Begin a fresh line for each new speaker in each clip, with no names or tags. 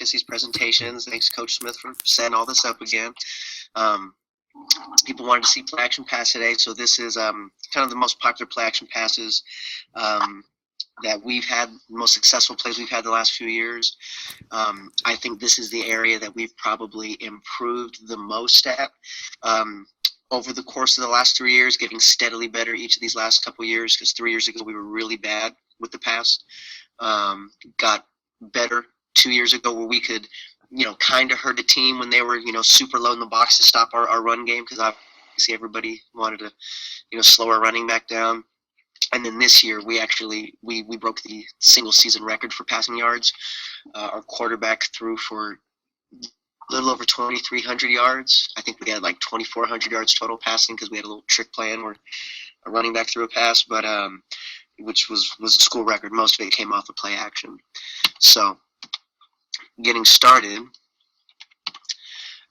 these presentations. Thanks, Coach Smith, for setting all this up again. People wanted to see play action pass today, so this is kind of the most popular play action passes that we've had, the most successful plays we've had the last few years. I think this is the area that we've probably improved the most at over the course of the last 3 years, getting steadily better each of these last couple of years, because 3 years ago we were really bad with the pass. Got better 2 years ago where we could, kind of hurt the team when they were, super low in the box to stop our run game, because obviously everybody wanted to, slow our running back down. And then this year we actually we broke the single season record for passing yards. Our quarterback threw for a little over 2,300 yards. I think we had like 2,400 yards total passing, because we had a little trick plan where a running back threw a pass, but which was a school record. Most of it came off of play action. So getting started,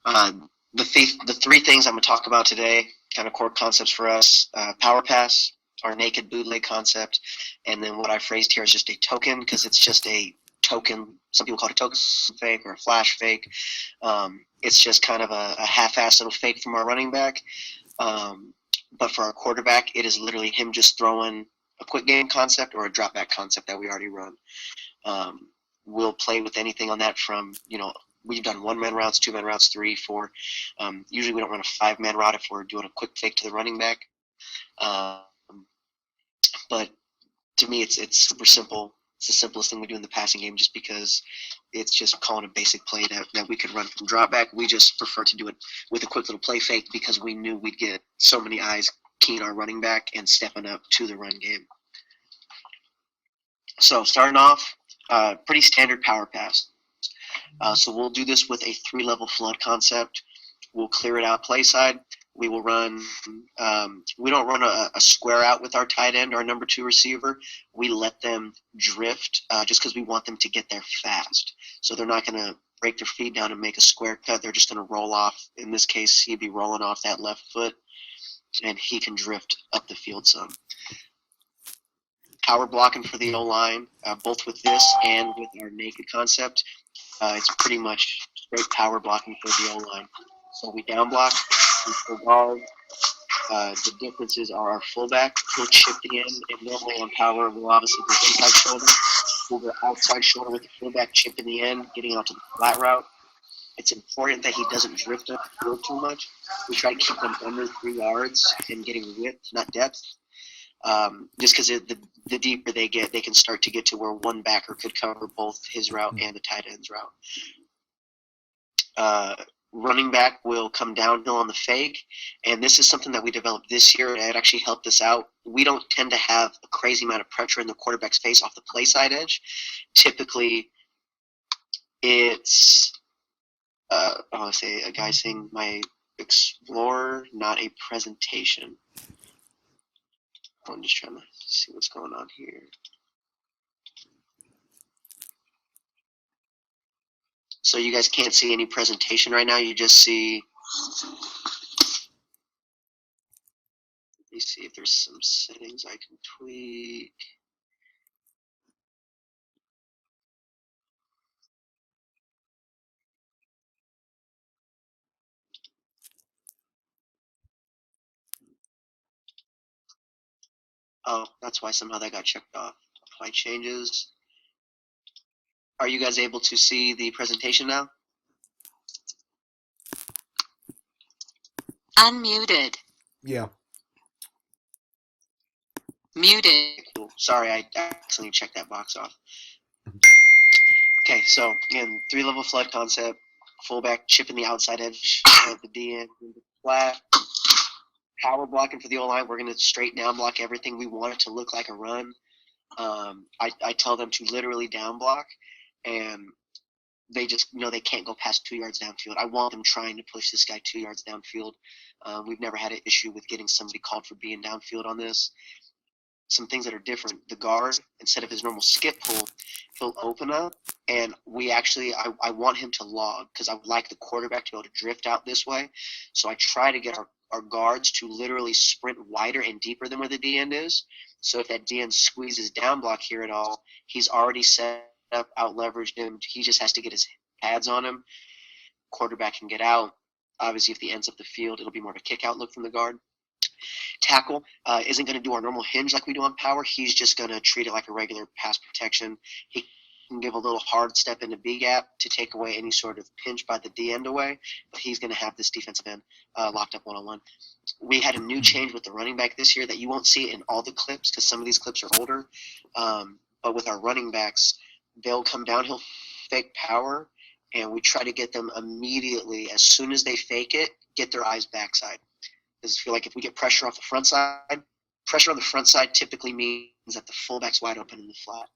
the three things I'm going to talk about today, kind of core concepts for us: power pass, our naked bootleg concept, and then what I phrased here is just a token, because it's just a token. Some people call it a token fake or a flash fake. It's just kind of a half-assed little fake from our running back. But for our quarterback, it is literally him just throwing a quick game concept or a drop back concept that we already run. We'll play with anything on that from, we've done 1-man routes, 2-man routes, 3, 4. Usually we don't run a 5-man route if we're doing a quick fake to the running back. But to me, it's super simple. It's the simplest thing we do in the passing game, just because it's just calling a basic play that we could run from drop back. We just prefer to do it with a quick little play fake, because we knew we'd get so many eyes keying our running back and stepping up to the run game. So starting off, pretty standard power pass. So we'll do this with a 3-level flood concept. We'll clear it out play side. We will run, we don't run a square out with our tight end, our number 2 receiver. We let them drift just because we want them to get there fast. So they're not going to break their feet down and make a square cut. They're just going to roll off. In this case, he'd be rolling off that left foot, and he can drift up the field some. Power blocking for the O-line, both with this and with our naked concept. It's pretty much straight power blocking for the O-line. So we down block, we full guard. The differences are our fullback, he'll chip the end, and normally on power, we'll obviously go inside shoulder. We'll go outside shoulder with the fullback, chip in the end, getting out to the flat route. It's important that he doesn't drift up the field too much. We try to keep him under 3 yards and getting width, not depth. Just because the deeper they get, they can start to get to where one backer could cover both his route and the tight end's route. Running back will come downhill on the fake, and this is something that we developed this year. It actually helped us out. We don't tend to have a crazy amount of pressure in the quarterback's face off the play side edge. Typically, it's I'll say a guy saying my Explorer, not a presentation. I'm just trying to see what's going on here. So you guys can't see any presentation right now. You just see. Let me see if there's some settings I can tweak. Oh, that's why somehow that got checked off. Apply changes. Are you guys able to see the presentation now?
Unmuted.
Yeah.
Muted.
Cool. Sorry, I accidentally checked that box off. Okay, so again, 3-level flood concept. Fullback chipping the outside edge of the DN into flat. Power blocking for the O-line. We're going to straight down block everything. We want it to look like a run. I tell them to literally down block, and they just they can't go past 2 yards downfield. I want them trying to push this guy 2 yards downfield. We've never had an issue with getting somebody called for being downfield on this. Some things that are different. The guard, instead of his normal skip pull, he'll open up, and I want him to log, because I would like the quarterback to be able to drift out this way. So I try to get our guards to literally sprint wider and deeper than where the D end is. So if that D end squeezes down block here at all, he's already set up, out leveraged him. He just has to get his pads on him. Quarterback can get out. Obviously, if he ends up the field, it'll be more of a kick out look from the guard. Tackle isn't going to do our normal hinge like we do on power. He's just going to treat it like a regular pass protection. He can give a little hard step into B gap to take away any sort of pinch by the D end away, but he's going to have this defensive end locked up one-on-one. We had a new change with the running back this year that you won't see in all the clips because some of these clips are older. But with our running backs, they'll come downhill, fake power, and we try to get them immediately, as soon as they fake it, get their eyes backside. Because I feel like if we get pressure off the front side, pressure on the front side typically means that the fullback's wide open in the flat.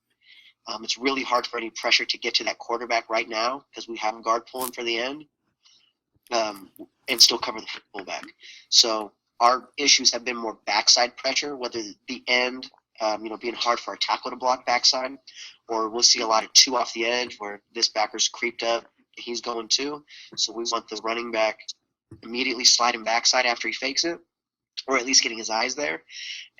It's really hard for any pressure to get to that quarterback right now because we have a guard pulling for the end and still cover the fullback. So our issues have been more backside pressure, whether the end, being hard for our tackle to block backside, or we'll see a lot of two off the edge where this backer's creeped up, he's going two. So we want the running back immediately sliding backside after he fakes it, or at least getting his eyes there.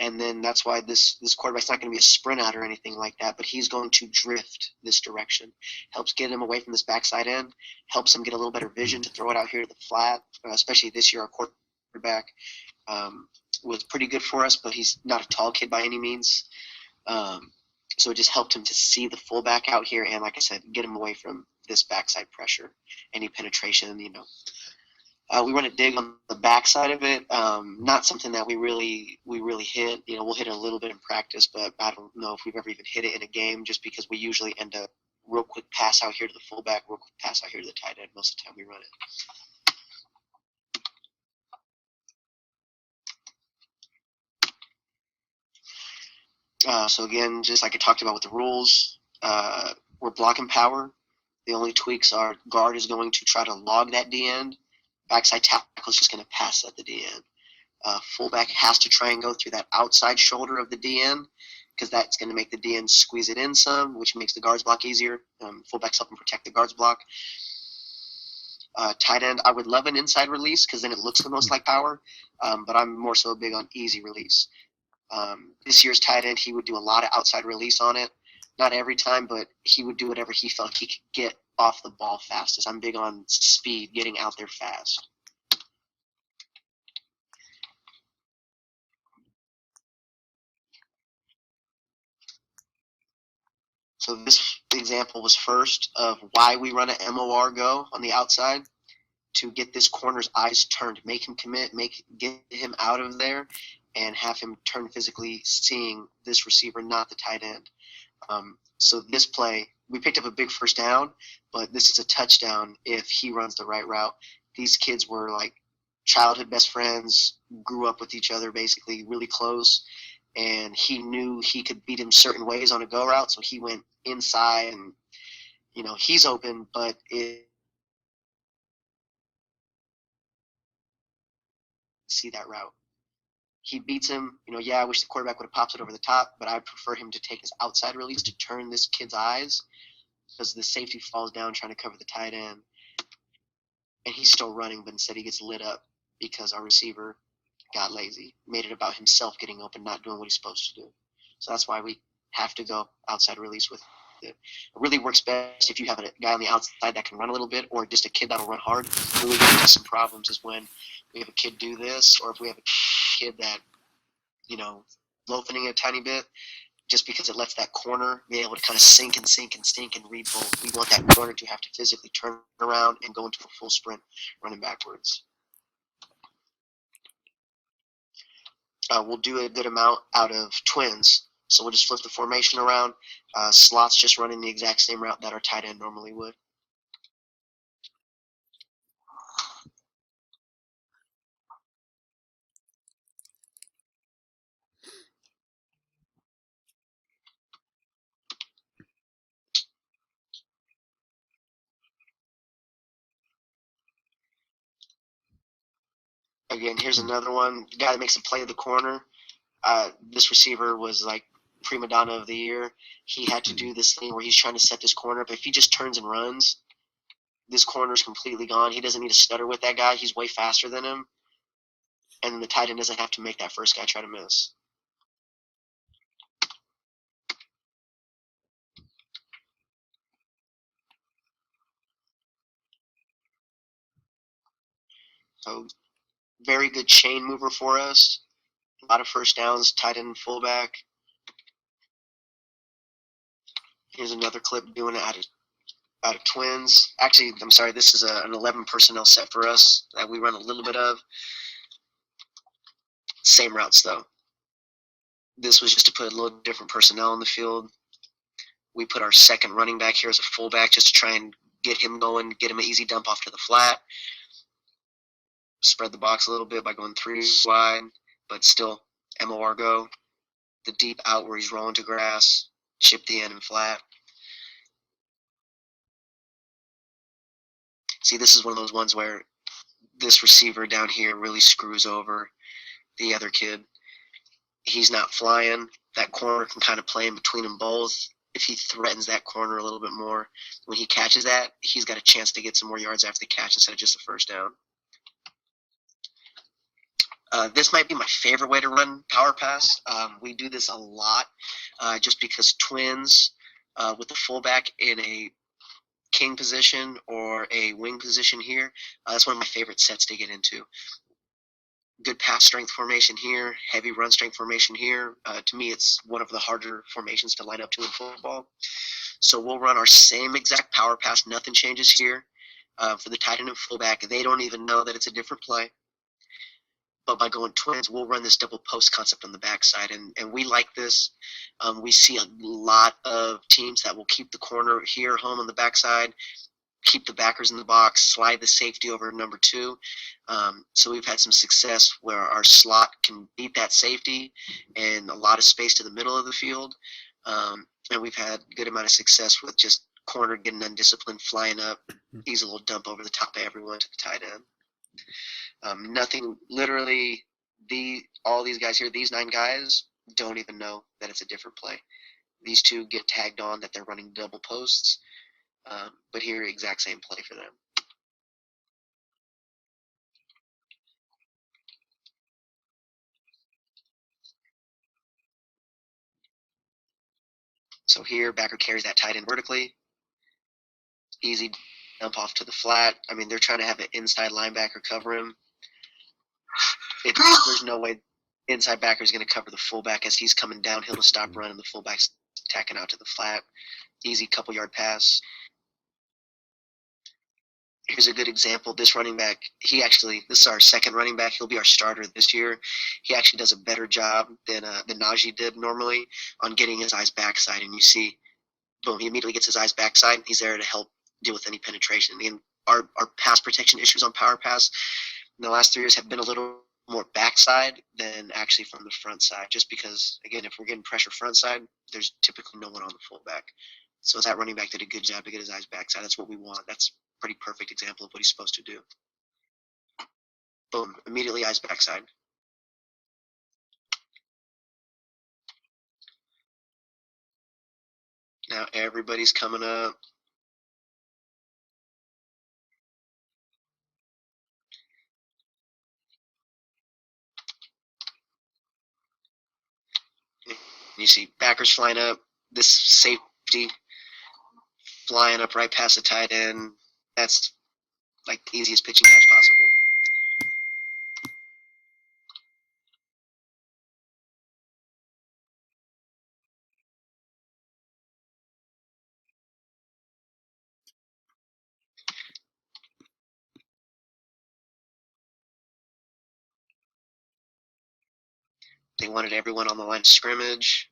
And then that's why this quarterback's not going to be a sprint out or anything like that, but he's going to drift this direction. Helps get him away from this backside end, helps him get a little better vision to throw it out here to the flat, especially this year our quarterback was pretty good for us, but he's not a tall kid by any means. So it just helped him to see the fullback out here and, like I said, get him away from this backside pressure, any penetration, we run a dig on the backside of it. Not something that we really hit. We'll hit it a little bit in practice, but I don't know if we've ever even hit it in a game just because we usually end up real quick pass out here to the fullback, real quick pass out here to the tight end most of the time we run it. So again, just like I talked about with the rules, we're blocking power. The only tweaks are guard is going to try to log that D end. Backside tackle is just going to pass at the D end. Fullback has to try and go through that outside shoulder of the D end because that's going to make the D end squeeze it in some, which makes the guards block easier. Fullbacks help them protect the guards block. Tight end, I would love an inside release because then it looks the most like power, but I'm more so big on easy release. This year's tight end, he would do a lot of outside release on it. Not every time, but he would do whatever he felt he could get off the ball fastest. I'm big on speed, getting out there fast. So this example was first of why we run an MOR go on the outside to get this corner's eyes turned, make him commit, get him out of there, and have him turn physically seeing this receiver, not the tight end. So this play, we picked up a big first down, but this is a touchdown if he runs the right route. These kids were like childhood best friends, grew up with each other basically really close, and he knew he could beat him certain ways on a go route, so he went inside and, he's open, but see that route. He beats him. I wish the quarterback would have popped it over the top, but I prefer him to take his outside release to turn this kid's eyes because the safety falls down trying to cover the tight end. And he's still running, but instead he gets lit up because our receiver got lazy, made it about himself getting open, not doing what he's supposed to do. So that's why we have to go outside release with it. It really works best if you have a guy on the outside that can run a little bit, or just a kid that'll run hard. When we get into some problems is when we have a kid do this, or if we have a kid that, loafing a tiny bit, just because it lets that corner be able to kind of sink and read both. We want that corner to have to physically turn around and go into a full sprint running backwards. We'll do a good amount out of twins. So we'll just flip the formation around. Slots just running the exact same route that our tight end normally would. Again, here's another one. The guy that makes a play of the corner. This receiver was like prima donna of the year. He had to do this thing where he's trying to set this corner, but if he just turns and runs, this corner's completely gone. He doesn't need to stutter with that guy. He's way faster than him. And the tight end doesn't have to make that first guy try to miss. So very good chain mover for us. A lot of first downs, tight end and fullback. Here's another clip doing it out of twins. Actually, I'm sorry, this is an 11 personnel set for us that we run a little bit of. Same routes though. This was just to put a little different personnel in the field. We put our second running back here as a fullback just to try and get him going, get him an easy dump off to the flat. Spread the box a little bit by going 3 wide, but still MOR go. The deep out where he's rolling to grass, chip the end and flat. See, this is one of those ones where this receiver down here really screws over the other kid. He's not flying. That corner can kind of play in between them both. If he threatens that corner a little bit more, when he catches that, he's got a chance to get some more yards after the catch instead of just a first down. This might be my favorite way to run power pass. We do this a lot just because twins with the fullback in a king position or a wing position here, that's one of my favorite sets to get into. Good pass strength formation here, heavy run strength formation here. To me, it's one of the harder formations to line up to in football. So we'll run our same exact power pass. Nothing changes here. For the tight end and fullback, they don't even know that it's a different play. But by going twins, we'll run this double post concept on the backside, and we like this. We see a lot of teams that will keep the corner here home on the backside, keep the backers in the box, slide the safety over number 2. So we've had some success where our slot can beat that safety and a lot of space to the middle of the field. And we've had a good amount of success with just corner getting undisciplined, flying up, easy little dump over the top of everyone to the tight end. Nothing, literally, all these guys here, these 9 guys, don't even know that it's a different play. These 2 get tagged on that they're running double posts, but here, exact same play for them. So here, backer carries that tight end vertically. Easy dump off to the flat. I mean, they're trying to have an inside linebacker cover him. There's no way inside backer is going to cover the fullback as he's coming downhill to stop running. The fullback's tacking out to the flat. Easy couple yard pass. Here's a good example. This running back, this is our second running back. He'll be our starter this year. He actually does a better job than Najee did normally on getting his eyes backside. And you see, boom, he immediately gets his eyes backside. He's there to help deal with any penetration. And our pass protection issues on power pass in the last 3 years have been a little more backside than actually from the front side, just because, again, if we're getting pressure front side, there's typically no one on the fullback. So that running back did a good job to get his eyes backside. That's what we want. That's a pretty perfect example of what he's supposed to do. Boom, immediately eyes backside. Now everybody's coming up. You see backers flying up. This safety flying up right past the tight end. That's like the easiest pitching catch possible. They wanted everyone on the line of scrimmage.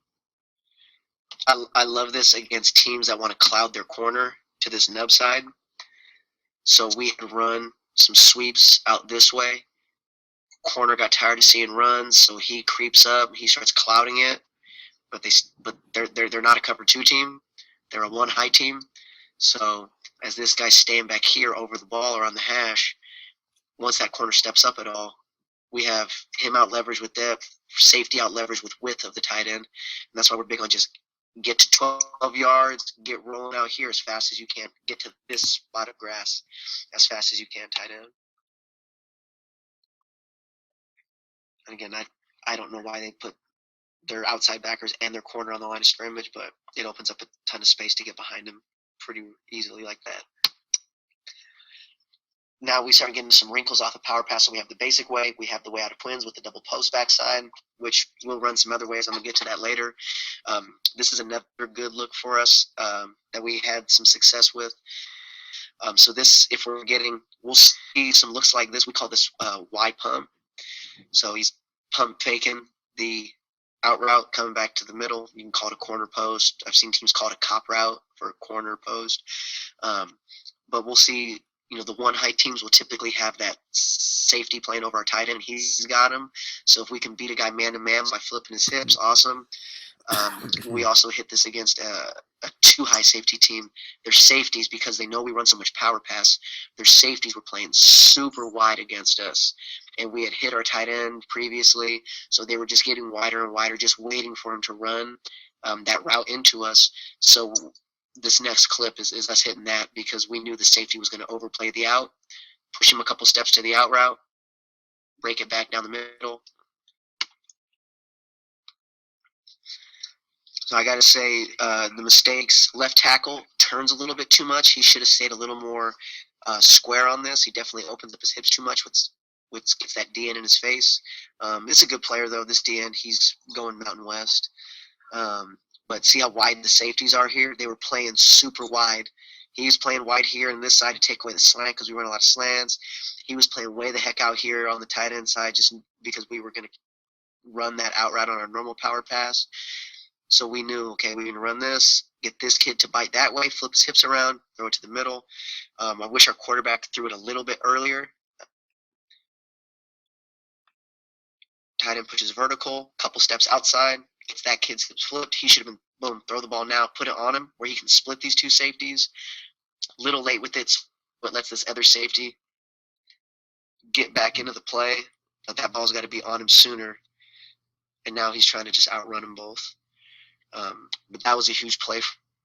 I love this against teams that want to cloud their corner to this nub side. So we had run some sweeps out this way. Corner got tired of seeing runs, so he creeps up. He starts clouding it, but they're not a cover 2 team. They're a 1 high team. So as this guy's staying back here over the ball or on the hash, once that corner steps up at all, we have him out leveraged with depth, safety out leveraged with width of the tight end. And that's why we're big on just get to 12 yards, get rolling out here as fast as you can, get to this spot of grass as fast as you can, tight end. And again, I don't know why they put their outside backers and their corner on the line of scrimmage, but it opens up a ton of space to get behind them pretty easily like that. now we start getting some wrinkles off the power pass. So we have the basic way, we have the way out of twins with the double post backside, which we'll run some other ways. I'm gonna get to that later. This is another good look for us that we had some success with. So this, if we're getting, we'll see some looks like this. We call this Y pump. So he's pump faking the out route, coming back to the middle. You can call it a corner post. I've seen teams call it a cop route for a corner post. But we'll see, the one height teams will typically have that safety playing over our tight end. He's got him. So if we can beat a guy man to man by flipping his hips, awesome. We also hit this against a too high safety team. Their safeties, because they know we run so much power pass, their safeties were playing super wide against us. And we had hit our tight end previously, so they were just getting wider and wider, just waiting for him to run that route into us. So this next clip is us hitting that because we knew the safety was going to overplay the out, push him a couple steps to the out route, break it back down the middle. So I got to say, the mistakes, left tackle turns a little bit too much. He should have stayed a little more square on this. He definitely opens up his hips too much, which gets that DN in his face. It's a good player, though, this DN. He's going Mountain West. But see how wide the safeties are here? They were playing super wide. He was playing wide here on this side to take away the slant because we run a lot of slants. He was playing way the heck out here on the tight end side just because we were going to run that out route on our normal power pass. So we knew, okay, we're going to run this, get this kid to bite that way, flip his hips around, throw it to the middle. I wish our quarterback threw it a little bit earlier. Tight end pushes vertical, couple steps outside, gets that kid's hips flipped. He should have been, boom, throw the ball now, put it on him where he can split these two safeties. Little late with it, but lets this other safety get back into the play. But that ball's got to be on him sooner. And now he's trying to just outrun them both. But that was a huge play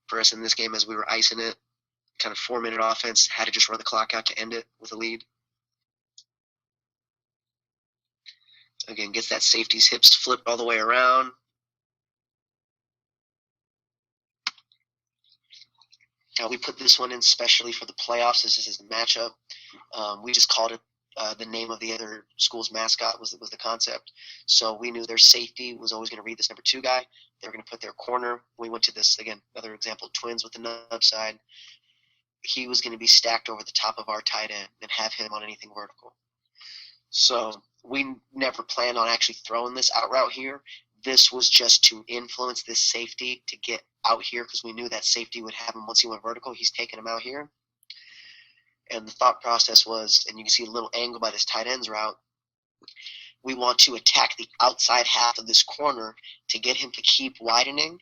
for us in this game as we were icing it. Kind of 4-minute offense, had to just run the clock out to end it with a lead. Again, gets that safety's hips flipped all the way around. Now we put this one in specially for the playoffs. This is a matchup. We just called it the name of the other school's mascot was the concept. So we knew their safety was always going to read this number 2 guy. They were going to put their corner. We went to this, again, another example, twins with the nub side. He was going to be stacked over the top of our tight end and have him on anything vertical. So we never planned on actually throwing this out route here. This was just to influence this safety to get out here because we knew that safety would have him once he went vertical. He's taking him out here. And the thought process was, and you can see a little angle by this tight end's route, we want to attack the outside half of this corner to get him to keep widening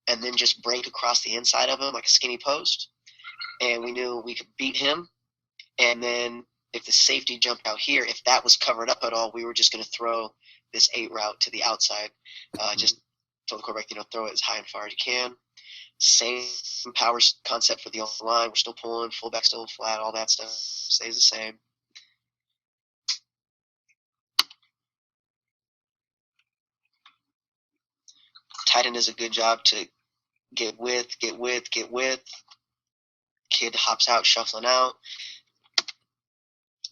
and then just break across the inside of him like a skinny post. And we knew we could beat him. And then if the safety jumped out here, if that was covered up at all, we were just going to throw this 8 route to the outside. Just tell the quarterback, throw it as high and far as you can. Same power concept for the line. We're still pulling, fullback still flat, all that stuff stays the same. Tight end does a good job to get width. Kid hops out, shuffling out.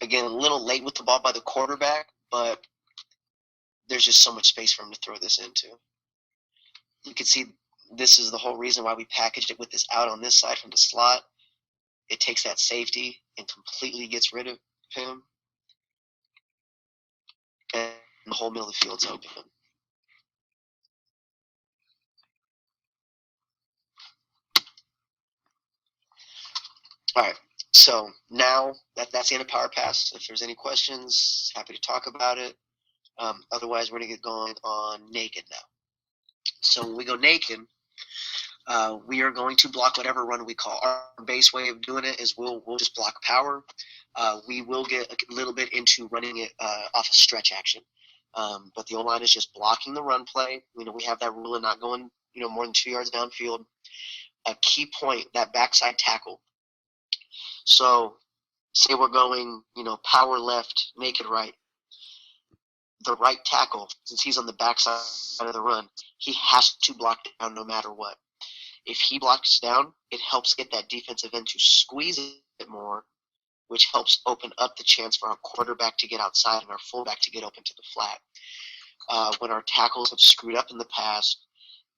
Again, a little late with the ball by the quarterback, but there's just so much space for him to throw this into. You can see this is the whole reason why we packaged it with this out on this side from the slot. It takes that safety and completely gets rid of him. And the whole middle of the field's open. All right, so now that's the end of Power Pass. If there's any questions, happy to talk about it. Otherwise, we're going to get going on naked now. So when we go naked, we are going to block whatever run we call. Our base way of doing it is we'll just block power. We will get a little bit into running it off a stretch action. But the O-line is just blocking the run play. We have that rule of not going more than 2 yards downfield. A key point, that backside tackle. So say we're going, power left, naked right. The right tackle, since he's on the backside of the run, he has to block down no matter what. If he blocks down, it helps get that defensive end to squeeze it more which helps open up the chance for our quarterback to get outside and our fullback to get open to the flat. When our tackles have screwed up in the past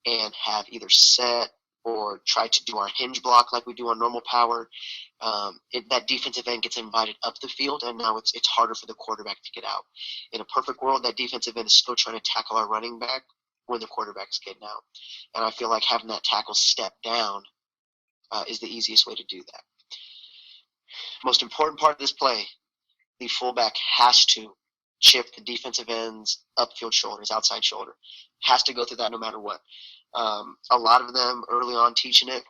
and have either set or tried to do our hinge block like we do on normal power, that defensive end gets invited up the field, and now it's harder for the quarterback to get out. In a perfect world, that defensive end is still trying to tackle our running back when the quarterback's getting out. And I feel like having that tackle step down is the easiest way to do that. Most important part of this play, the fullback has to chip the defensive end's upfield shoulder, his outside shoulder. Has to go through that no matter what. A lot of them early on teaching it,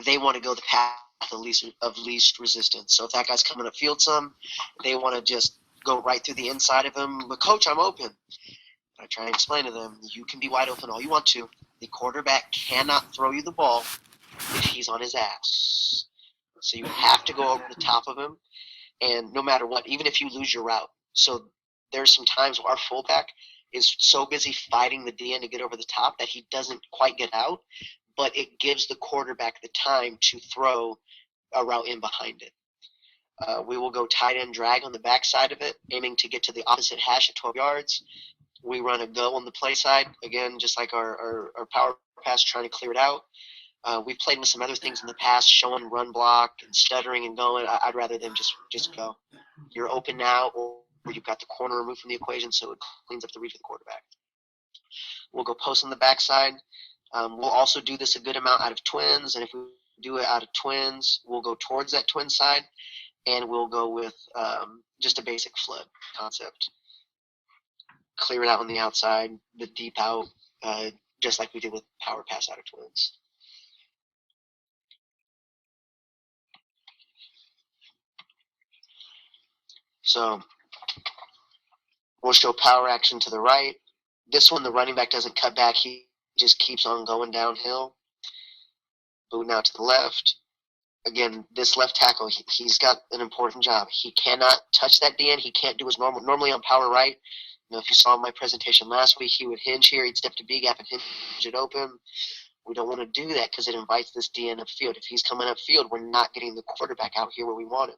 they want to go the path of least resistance. So if that guy's coming upfield some, they want to just go right through the inside of him. But coach, I'm open. I try and explain to them, you can be wide open all you want to. The quarterback cannot throw you the ball if he's on his ass. So you have to go over the top of him, and no matter what, even if you lose your route. So there's some times where our fullback is so busy fighting the DN to get over the top that he doesn't quite get out, but it gives the quarterback the time to throw a route in behind it. We will go tight end drag on the backside of it, aiming to get to the opposite hash at 12 yards. We run a go on the play side, again, just like our power pass, trying to clear it out. We've played with some other things in the past, showing run block and stuttering and going. I'd rather them just go. You're open now, or you've got the corner removed from the equation, so it cleans up the read for the quarterback. We'll go post on the backside. We'll also do this a good amount out of twins, and if we do it out of twins, we'll go towards that twin side, and we'll go with just a basic flood concept. Clear it out on the outside, the deep out, just like we did with power pass out of twins. So we'll show power action to the right. This one, the running back doesn't cut back. He just keeps on going downhill. Boot out to the left. Again, this left tackle, he's got an important job. He cannot touch that DN. He can't do his normally on power right. You know, if you saw my presentation last week, he would hinge here. He'd step to B gap and hinge it open. We don't want to do that because it invites this DN upfield. If he's coming upfield, we're not getting the quarterback out here where we want him.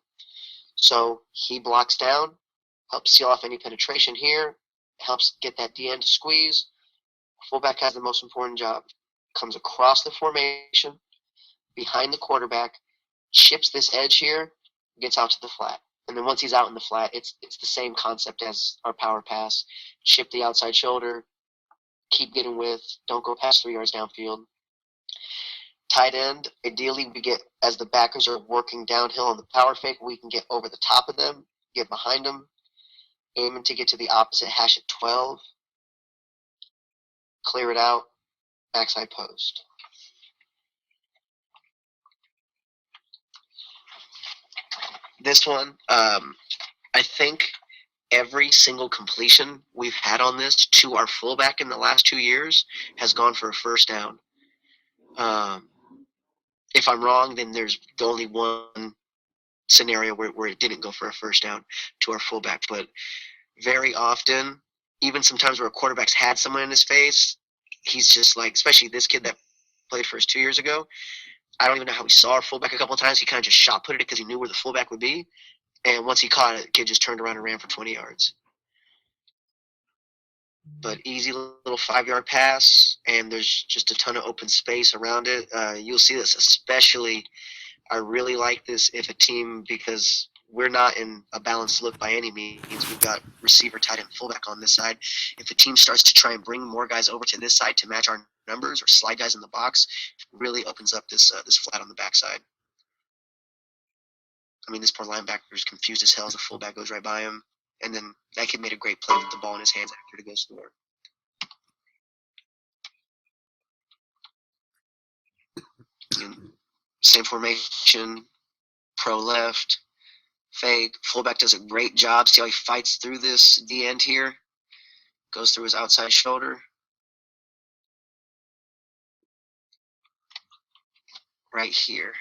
So he blocks down, helps seal off any penetration here, helps get that DN to squeeze. Fullback has the most important job. Comes across the formation, behind the quarterback, chips this edge here, gets out to the flat. And then once he's out in the flat, it's the same concept as our power pass. Chip the outside shoulder, keep getting width, don't go past 3 yards downfield. Tight end, ideally we get, as the backers are working downhill on the power fake, we can get over the top of them, get behind them, aiming to get to the opposite hash at 12, clear it out, backside post. This one, I think every single completion we've had on this to our fullback in the last 2 years has gone for a first down. If I'm wrong, then there's only one scenario where it didn't go for a first down to our fullback. But very often, even sometimes where a quarterback's had someone in his face, he's just like, especially this kid that played for us 2 years ago, I don't even know how he saw our fullback a couple of times. He kind of just shot put it because he knew where the fullback would be. And once he caught it, the kid just turned around and ran for 20 yards. But easy little 5-yard pass, and there's just a ton of open space around it. You'll see this especially. I really like this if a team, because we're not in a balanced look by any means. We've got receiver, tight end, fullback on this side. If the team starts to try and bring more guys over to this side to match our numbers or slide guys in the box, it really opens up this flat on the backside. I mean, this poor linebacker is confused as hell as the fullback goes right by him. And then that kid made a great play with the ball in his hands after to go score. And same formation, pro left, fake. Fullback does a great job. See how he fights through this D end here? Goes through his outside shoulder. Right here.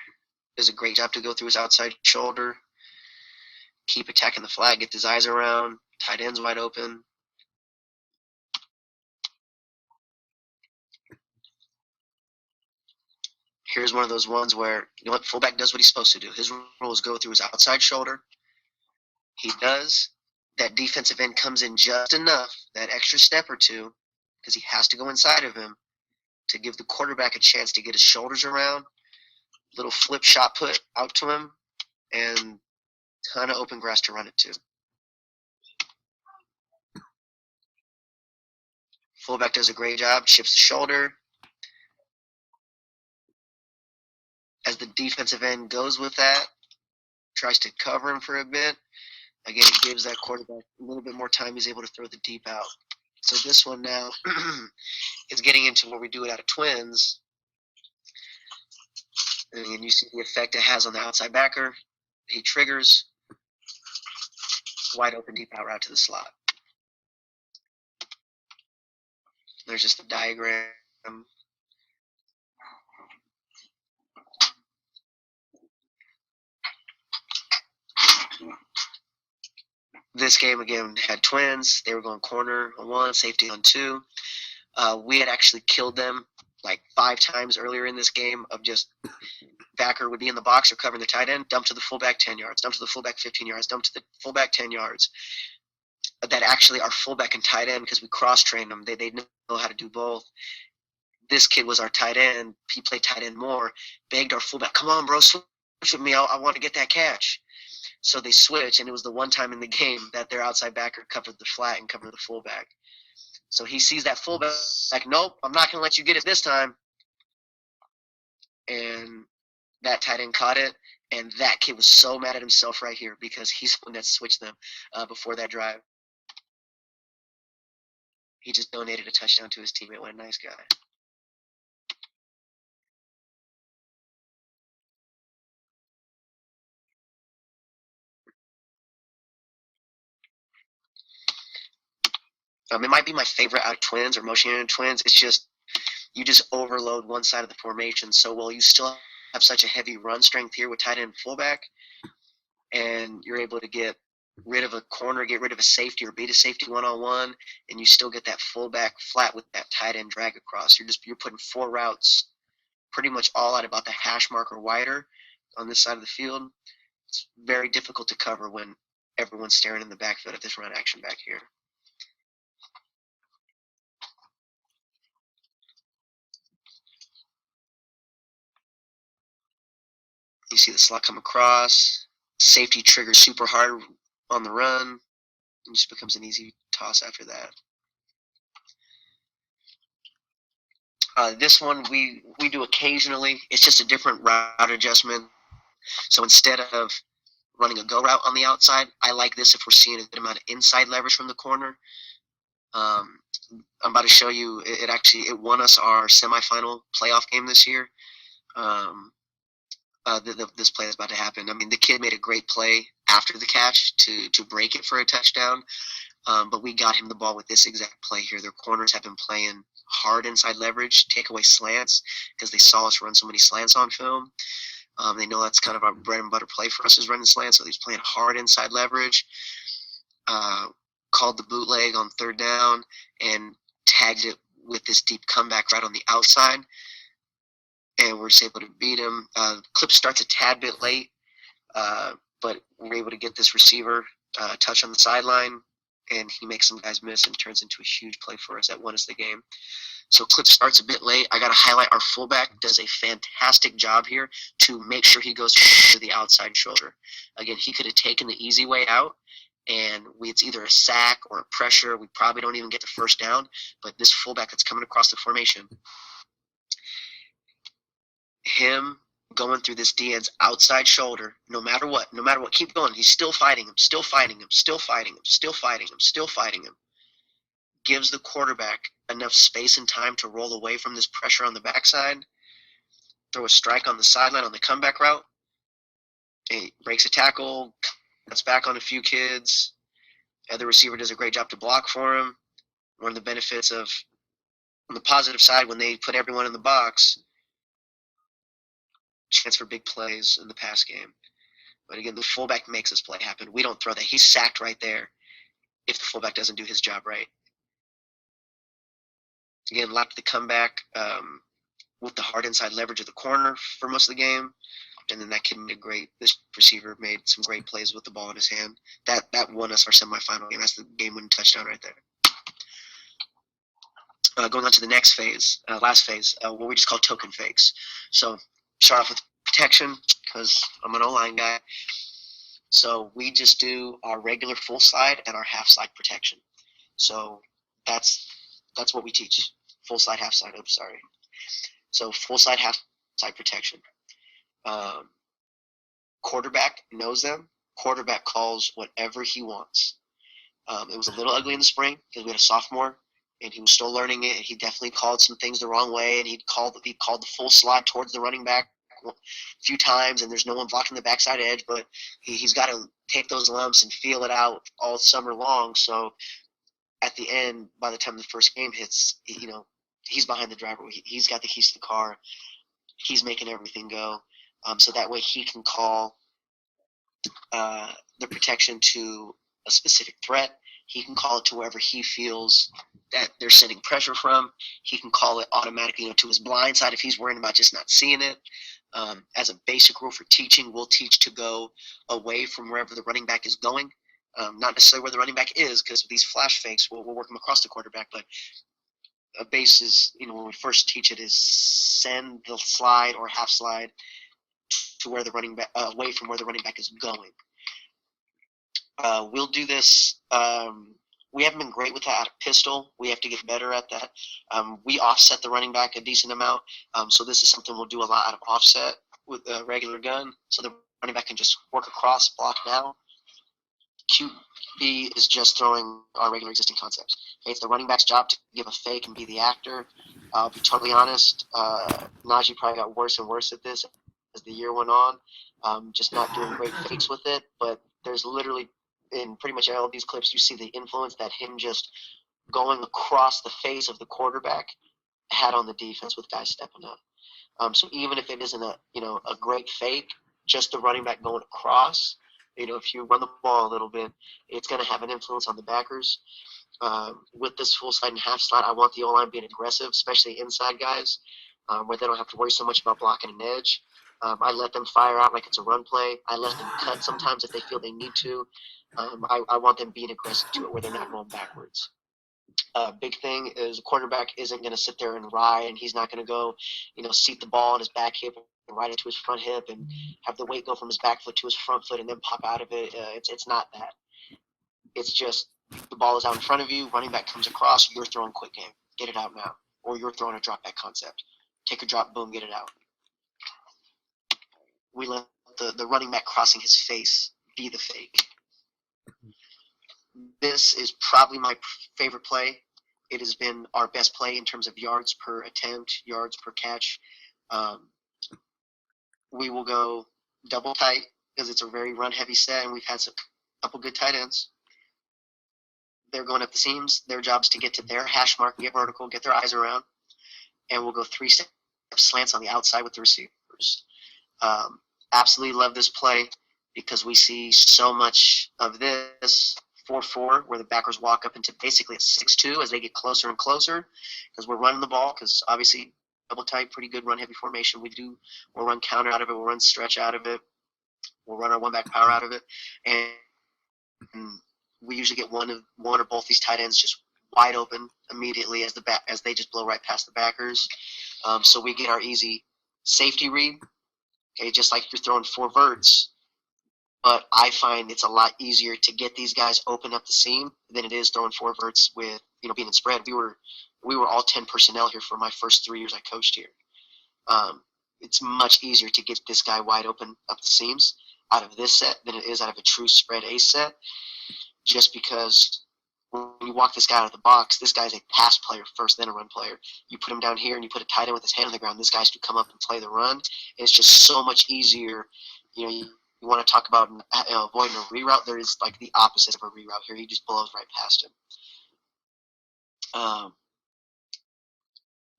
Does a great job to go through his outside shoulder. Keep attacking the flat, get his eyes around. Tight end's wide open. Here's one of those ones where, you know what, fullback does what he's supposed to do. His rule is go through his outside shoulder. He does. That defensive end comes in just enough, that extra step or two, because he has to go inside of him to give the quarterback a chance to get his shoulders around. Little flip shot put out to him, and ton of open grass to run it to. Fullback does a great job, shifts the shoulder. As the defensive end goes with that, tries to cover him for a bit. Again, it gives that quarterback a little bit more time. He's able to throw the deep out. So this one now is getting into where we do it out of twins. And you see the effect it has on the outside backer. He triggers, wide open deep out route to the slot. There's just a diagram. This game, again, had twins. They were going corner on one, safety on two. We had actually killed them like 5 times earlier in this game of just backer would be in the box or covering the tight end, dump to the fullback 10 yards, dump to the fullback 15 yards, dump to the fullback 10 yards. That actually our fullback and tight end, because we cross-trained them, they know how to do both. This kid was our tight end. He played tight end more, begged our fullback, come on, bro, switch with me. I want to get that catch. So they switched, and it was the one time in the game that their outside backer covered the flat and covered the fullback. So he sees that fullback, like, nope, I'm not going to let you get it this time. And that tight end caught it, and that kid was so mad at himself right here because he's the one that switched them before that drive. He just donated a touchdown to his teammate. What a nice guy. It might be my favorite out of twins or motion unit twins. It's just you just overload one side of the formation so well. You still have such a heavy run strength here with tight end and fullback, and you're able to get rid of a corner, get rid of a safety, or beat a safety one-on-one, and you still get that fullback flat with that tight end drag across. You're putting 4 routes pretty much all at about the hash mark or wider on this side of the field. It's very difficult to cover when everyone's staring in the backfield at this run action back here. You see the slot come across. Safety triggers super hard on the run. It just becomes an easy toss after that. This one we do occasionally. It's just a different route adjustment. So instead of running a go route on the outside, I like this if we're seeing a good amount of inside leverage from the corner. I'm about to show you. It won us our semifinal playoff game this year. This play is about to happen. I mean, the kid made a great play after the catch to break it for a touchdown, but we got him the ball with this exact play here. Their corners have been playing hard inside leverage, take away slants, because they saw us run so many slants on film. They know that's kind of our bread and butter play for us is running slants, so he's playing hard inside leverage. Called the bootleg on 3rd down and tagged it with this deep comeback right on the outside. And we're just able to beat him. Clip starts a tad bit late, but we're able to get this receiver touch on the sideline, and he makes some guys miss and turns into a huge play for us that won us the game. So clip starts a bit late. I got to highlight our fullback does a fantastic job here to make sure he goes to the outside shoulder. Again, he could have taken the easy way out, and it's either a sack or a pressure. We probably don't even get the 1st down, but this fullback that's coming across the formation, him going through this DN's outside shoulder, no matter what, keep going. He's still fighting him, gives the quarterback enough space and time to roll away from this pressure on the backside, throw a strike on the sideline on the comeback route. He breaks a tackle, cuts back on a few kids. The other receiver does a great job to block for him. One of the benefits of, on the positive side, when they put everyone in the box, chance for big plays in the pass game. But again, the fullback makes this play happen. We don't throw that. He's sacked right there if the fullback doesn't do his job right. Again, like the comeback, with the hard inside leverage of the corner for most of the game. And then that kid made great. This receiver made some great plays with the ball in his hand. That won us our semifinal game. That's the game-winning touchdown right there. Going on to the next phase, last phase, what we just call token fakes. So start off with protection because I'm an O-line guy. So we just do our regular full slide and our half slide protection. So that's what we teach. Full slide, half slide. I'm sorry. So full slide, half slide protection. Quarterback knows them. Quarterback calls whatever he wants. It was a little ugly in the spring because we had a sophomore and he was still learning it. And he definitely called some things the wrong way, and he called the full slide towards the running back a few times, and there's no one blocking the backside edge, but he's got to take those lumps and feel it out all summer long. So at the end, by the time the first game hits, he's behind the driver. He's got the keys to the car. He's making everything go. So that way he can call the protection to a specific threat. He can call it to wherever he feels that they're sending pressure from. He can call it automatically to his blind side if he's worried about just not seeing it. As a basic rule for teaching, we'll teach to go away from wherever the running back is going. Not necessarily where the running back is, because with these flash fakes, we'll work them across the quarterback. But a base is, when we first teach it, is send the slide or half slide to where the running back, away from where the running back is going. We'll do this. We haven't been great with that out of pistol. We have to get better at that. We offset the running back a decent amount. So this is something we'll do a lot out of offset with a regular gun. So the running back can just work across, block now. QB is just throwing our regular existing concepts. It's the running back's job to give a fake and be the actor. I'll be totally honest. Najee probably got worse and worse at this as the year went on. Just not doing great fakes with it. But there's literally, in pretty much all of these clips, you see the influence that him just going across the face of the quarterback had on the defense with guys stepping up. So even if it isn't a great fake, just the running back going across, if you run the ball a little bit, it's going to have an influence on the backers. With this full slide and half slide, I want the O-line being aggressive, especially inside guys, where they don't have to worry so much about blocking an edge. I let them fire out like it's a run play. I let them cut sometimes if they feel they need to. I want them being aggressive to it where they're not going backwards. Big thing is a quarterback isn't going to sit there and ride, and he's not going to go, seat the ball on his back hip and ride it to his front hip and have the weight go from his back foot to his front foot and then pop out of it. It's not that. It's just the ball is out in front of you, running back comes across, you're throwing quick game. Get it out now. Or you're throwing a drop back concept. Take a drop, boom, get it out. We let the running back crossing his face be the fake. This is probably my favorite play. It has been our best play in terms of yards per attempt, yards per catch. We will go double tight because it's a very run-heavy set, and we've had a couple good tight ends. They're going up the seams. Their job is to get to their hash mark and get vertical, get their eyes around, and we'll go 3-step slants on the outside with the receivers. Absolutely love this play because we see so much of this 4-4 where the backers walk up into basically a 6-2 as they get closer and closer because we're running the ball because obviously double tight, pretty good run heavy formation. We'll run counter out of it. We'll run stretch out of it. We'll run our one back power out of it. And we usually get one or both these tight ends just wide open immediately as they just blow right past the backers. So we get our easy safety read. Okay, just like you're throwing 4 verts. But I find it's a lot easier to get these guys open up the seam than it is throwing 4 verts with being in spread. We were all 10 personnel here for my first 3 years I coached here. It's much easier to get this guy wide open up the seams out of this set than it is out of a true spread ace set. Just because when you walk this guy out of the box, this guy's a pass player first, then a run player. You put him down here and you put a tight end with his hand on the ground. This guy's to come up and play the run. It's just so much easier. You want to talk about avoiding a reroute. There is like the opposite of a reroute here. He just blows right past him.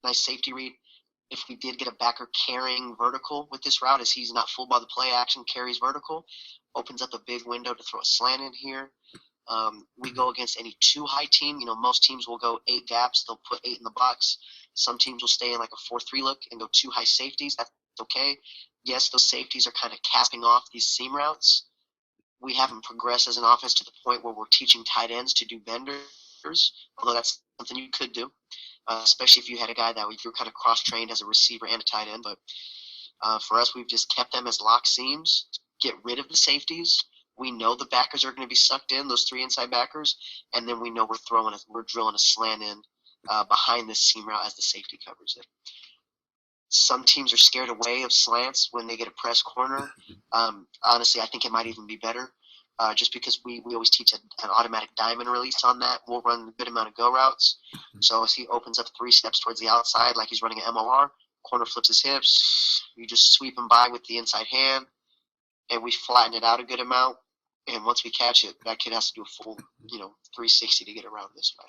Nice safety read. If we did get a backer carrying vertical with this route, as he's not full by the play action, carries vertical, opens up a big window to throw a slant in here. We go against any too high team. Most teams will go 8 gaps. They'll put 8 in the box. Some teams will stay in like a 4-3 look and go 2 high safeties. That's okay. Yes, those safeties are kind of capping off these seam routes. We haven't progressed as an offense to the point where we're teaching tight ends to do benders, although that's something you could do, especially if you had a guy that you're kind of cross-trained as a receiver and a tight end. But for us, we've just kept them as lock seams, get rid of the safeties. We know the backers are going to be sucked in, those 3 inside backers, and then we know we're drilling a slant in behind this seam route as the safety covers it. Some teams are scared away of slants when they get a press corner. Honestly, I think it might even be better, just because we always teach an automatic diamond release on that. We'll run a good amount of go routes. So as he opens up 3 steps towards the outside like he's running an MOR, corner flips his hips, you just sweep him by with the inside hand, and we flatten it out a good amount. And once we catch it, that kid has to do a full, 360 to get around this way.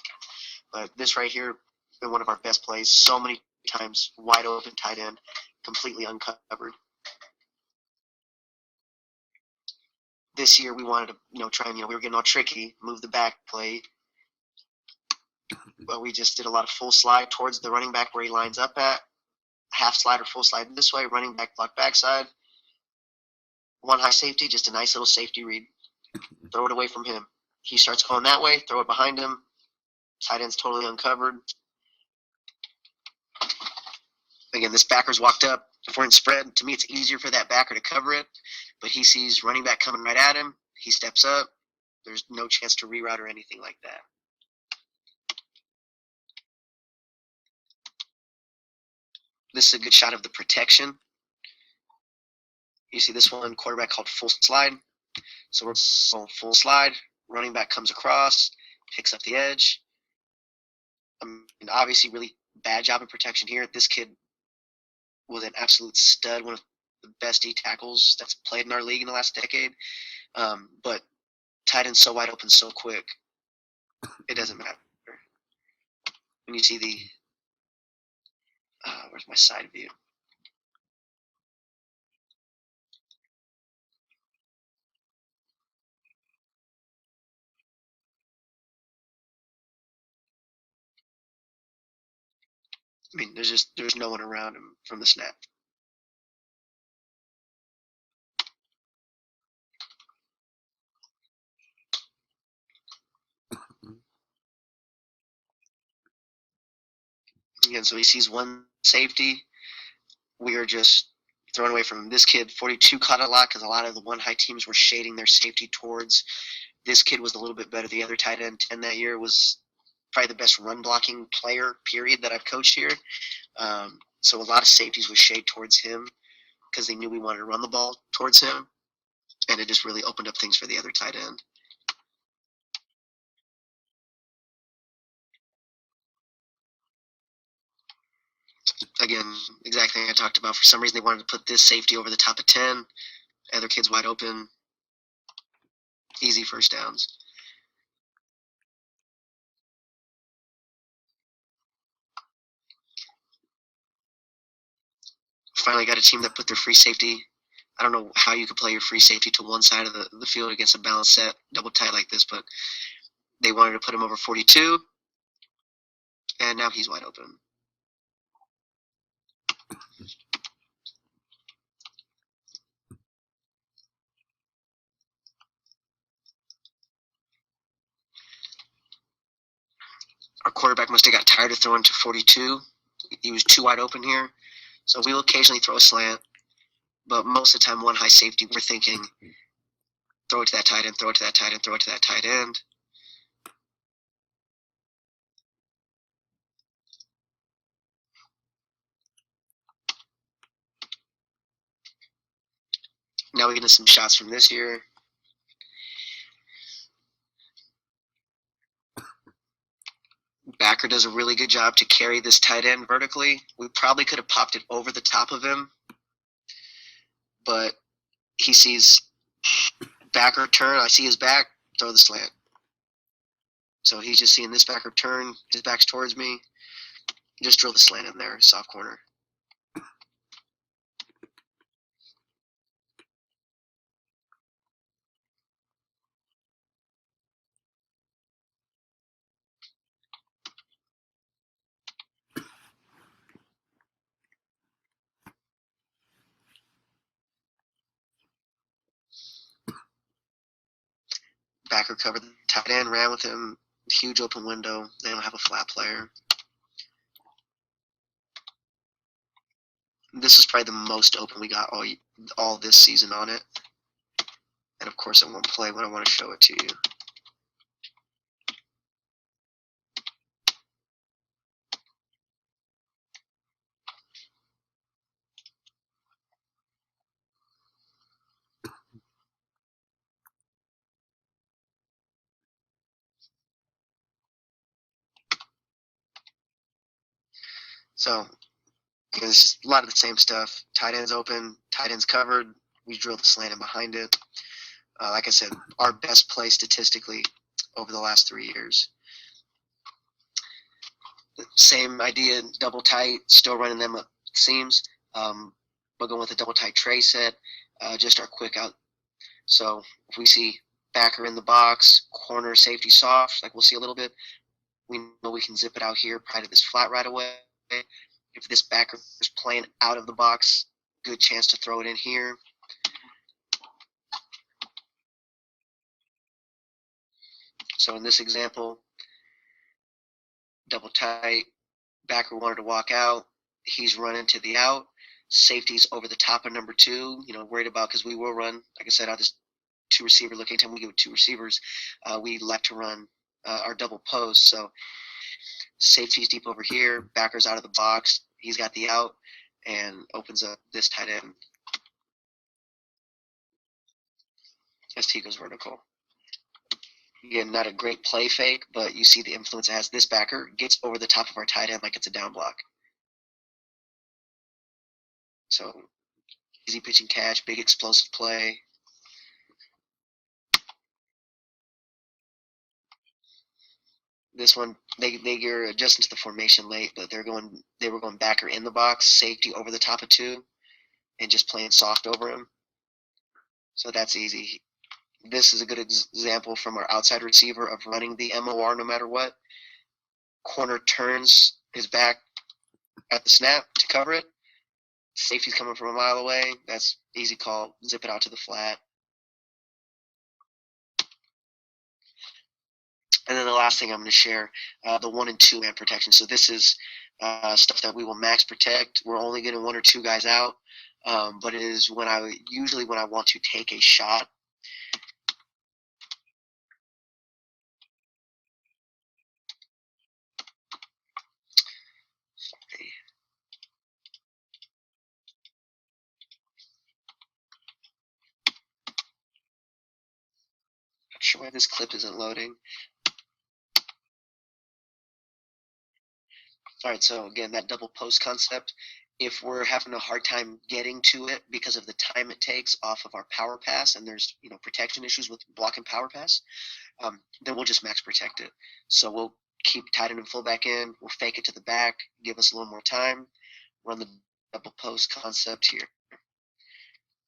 But this right here, been one of our best plays. So many times, wide open tight end, completely uncovered. This year we wanted to, try and, we were getting all tricky, move the back play. But we just did a lot of full slide towards the running back where he lines up at. Half slide or full slide this way, running back block backside. 1 high safety, just a nice little safety read. Throw it away from him. He starts going that way, throw it behind him. Tight end's totally uncovered. Again, this backer's walked up. If we're in spread, to me it's easier for that backer to cover it. But he sees running back coming right at him. He steps up. There's no chance to reroute or anything like that. This is a good shot of the protection. You see this one, quarterback called full slide. So we're going full slide. Running back comes across, picks up the edge. And obviously, really bad job of protection here. This kid was an absolute stud, one of the best D tackles that's played in our league in the last decade. But tight end so wide open so quick, it doesn't matter. When you see the where's my side view? I mean, there's no one around him from the snap. Again, so he sees 1 safety. We are just thrown away from him. This kid, 42, caught a lot because a lot of the 1 high teams were shading their safety towards. This kid was a little bit better. The other tight end 10 that year was probably the best run blocking player, period, that I've coached here. So a lot of safeties would shade towards him because they knew we wanted to run the ball towards him. And it just really opened up things for the other tight end. Again, exactly like I talked about. For some reason, they wanted to put this safety over the top of 10. Other kids wide open. Easy first downs. Finally got a team that put their free safety. I don't know how you could play your free safety to one side of the field against a balanced set, double tight like this, but they wanted to put him over 42, and now he's wide open. Our quarterback must have got tired of throwing to 42. He was too wide open here. So we'll occasionally throw a slant, but most of the time, 1 high safety, we're thinking, throw it to that tight end, throw it to that tight end, throw it to that tight end. Now we get some shots from this year. Backer does a really good job to carry this tight end vertically. We probably could have popped it over the top of him, but he sees backer turn. I see his back, throw the slant. So he's just seeing this backer turn. His back's towards me. Just drill the slant in there, soft corner. Backer covered the tight end, ran with him. Huge open window. They don't have a flat player. This is probably the most open we got all this season on it. And of course, it won't play when I want to show it to you. So it's just a lot of the same stuff. Tight ends open, tight ends covered. We drill the slant in behind it. Like I said, our best play statistically over the last 3 years. Same idea, double tight, still running them up seams, but going with a double tight tray set, just our quick out. So if we see backer in the box, corner safety soft, like we'll see a little bit, we know we can zip it out here, probably to this flat right away. If this backer is playing out of the box, good chance to throw it in here. So in this example, double tight, backer wanted to walk out, he's running to the out, safety's over the top of number 2, worried about, because we will run, like I said, out this 2 receiver look. Anytime we go with 2 receivers, we like to run our double post. So safety's deep over here, backer's out of the box, he's got the out, and opens up this tight end as he goes vertical. Again, not a great play fake, but you see the influence it has. This backer gets over the top of our tight end like it's a down block. So easy pitch and catch, big explosive play. This one, they are adjusting to the formation late, but they were going backer in the box, safety over the top of 2, and just playing soft over him. So that's easy. This is a good example from our outside receiver of running the MOR no matter what. Corner turns his back at the snap to cover it. Safety's coming from a mile away. That's easy call. Zip it out to the flat. And then the last thing I'm going to share, the 1 and 2 man protection. So this is stuff that we will max protect. We're only getting 1 or 2 guys out, but it is when I want to take a shot. Not sure why this clip isn't loading. All right, so again, that double post concept, if we're having a hard time getting to it because of the time it takes off of our power pass, and there's protection issues with blocking power pass, then we'll just max protect it. So we'll keep tight end and fullback in, we'll fake it to the back, give us a little more time, run the double post concept here.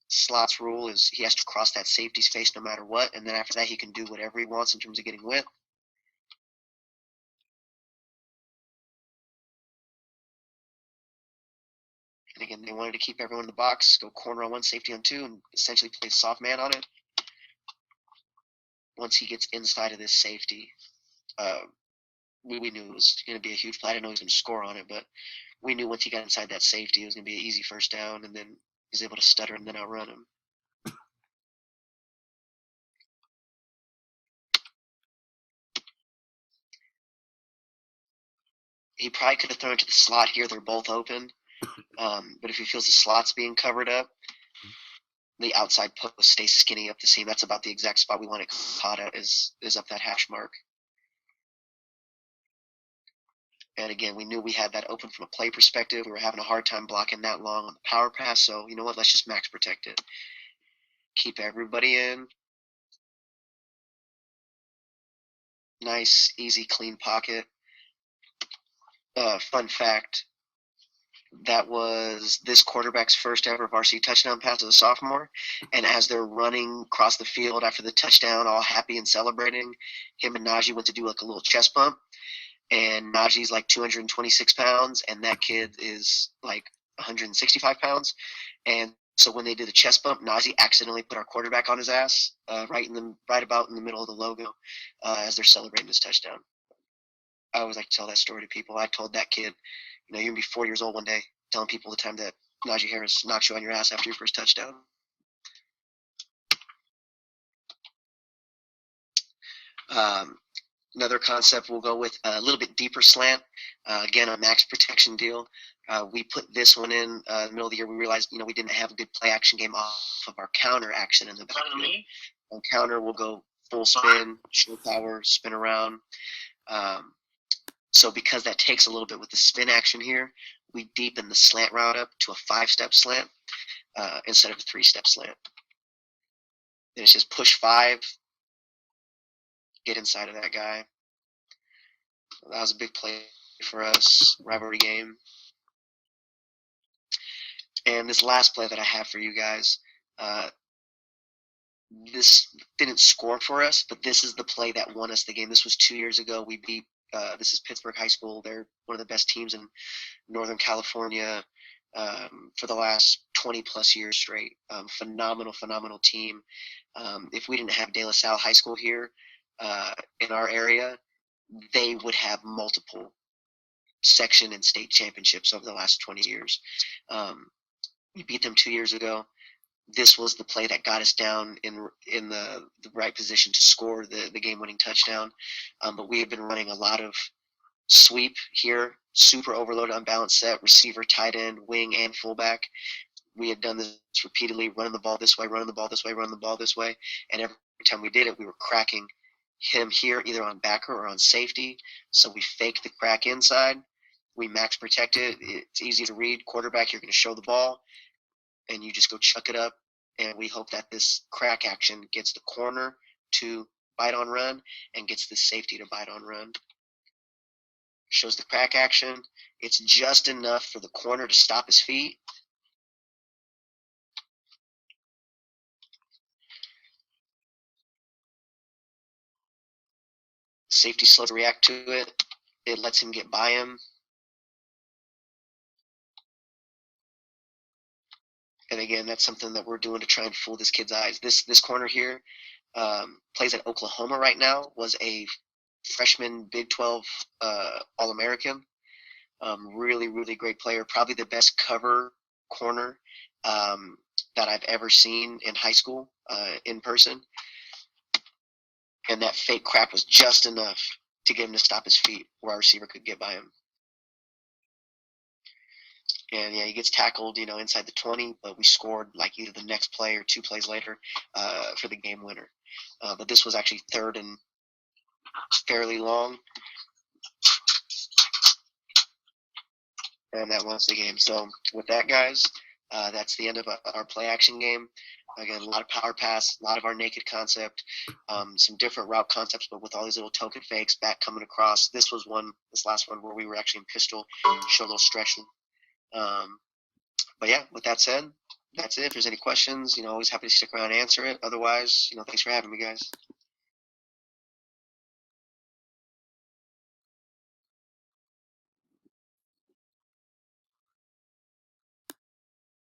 Slot's rule is he has to cross that safety's face no matter what, and then after that he can do whatever he wants in terms of getting width. And again, they wanted to keep everyone in the box, go corner on 1, safety on 2, and essentially play soft man on it. Once he gets inside of this safety, we knew it was going to be a huge play. I didn't know he was going to score on it, but we knew once he got inside that safety, it was going to be an easy first down, and then he was able to stutter and then outrun him. He probably could have thrown it to the slot here. They're both open. But if he feels the slot's being covered up, the outside post stays skinny up the seam. That's about the exact spot we want it caught at, is up that hash mark. And again, we knew we had that open from a play perspective. We were having a hard time blocking that long on the power pass. So you know what? Let's just max protect it. Keep everybody in. Nice, easy, clean pocket. Fun fact, that was this quarterback's first ever varsity touchdown pass as a sophomore. And as they're running across the field after the touchdown, all happy and celebrating, him and Najee went to do like a little chest bump. And Najee's like 226 pounds, and that kid is like 165 pounds. And So when they did the chest bump, Najee accidentally put our quarterback on his ass, right about in the middle of the logo, as they're celebrating this touchdown. I always like to tell that story to people. I told that kid, you're gonna be 4 years old one day, telling people the time that Najee Harris knocks you on your ass after your first touchdown. Another concept we'll go with a little bit deeper slant. Again, a max protection deal. We put this one in the middle of the year. We realized, we didn't have a good play action game off of our counter action in the backfield. On counter, we'll go full spin, show power, spin around. So because that takes a little bit with the spin action here, we deepen the slant route up to a 5-step slant instead of a 3-step slant. And it's just push 5, get inside of that guy. That was a big play for us, rivalry game. And this last play that I have for you guys, this didn't score for us, but this is the play that won us the game. This was 2 years ago. We beat, this is Pittsburgh High School. They're one of the best teams in Northern California for the last 20 plus years straight. Phenomenal team. If we didn't have De La Salle High School here in our area, they would have multiple section and state championships over the last 20 years. We beat them 2 years ago. This was the play that got us down in the right position to score the game-winning touchdown. But we have been running a lot of sweep here, super overloaded, unbalanced set, receiver, tight end, wing, and fullback. We had done this repeatedly, running the ball this way, running the ball this way, running the ball this way. And every time we did it, we were cracking him here, either on backer or on safety. So we faked the crack inside. We max protected. It's easy to read. Quarterback, you're going to show the ball, and you just go chuck it up. And we hope that this crack action gets the corner to bite on run and gets the safety to bite on run. Shows the crack action. It's just enough for the corner to stop his feet. Safety slow to react to it. It lets him get by him. And again, that's something that we're doing to try and fool this kid's eyes. This corner here plays at Oklahoma right now, was a freshman Big 12 All-American. Really great player. Probably the best cover corner that I've ever seen in high school in person. And that fake crack was just enough to get him to stop his feet where our receiver could get by him. And yeah, he gets tackled, inside the 20, but we scored like either the next play or 2 plays later for the game winner. But this was actually third and fairly long. And that won us the game. So with that, guys, that's the end of our play action game. Again, a lot of power pass, a lot of our naked concept, some different route concepts, but with all these little token fakes, back coming across. This last one where we were actually in pistol, show a little stretching. But yeah, with that said, that's it. If there's any questions, always happy to stick around and answer it. Otherwise, thanks for having me, guys.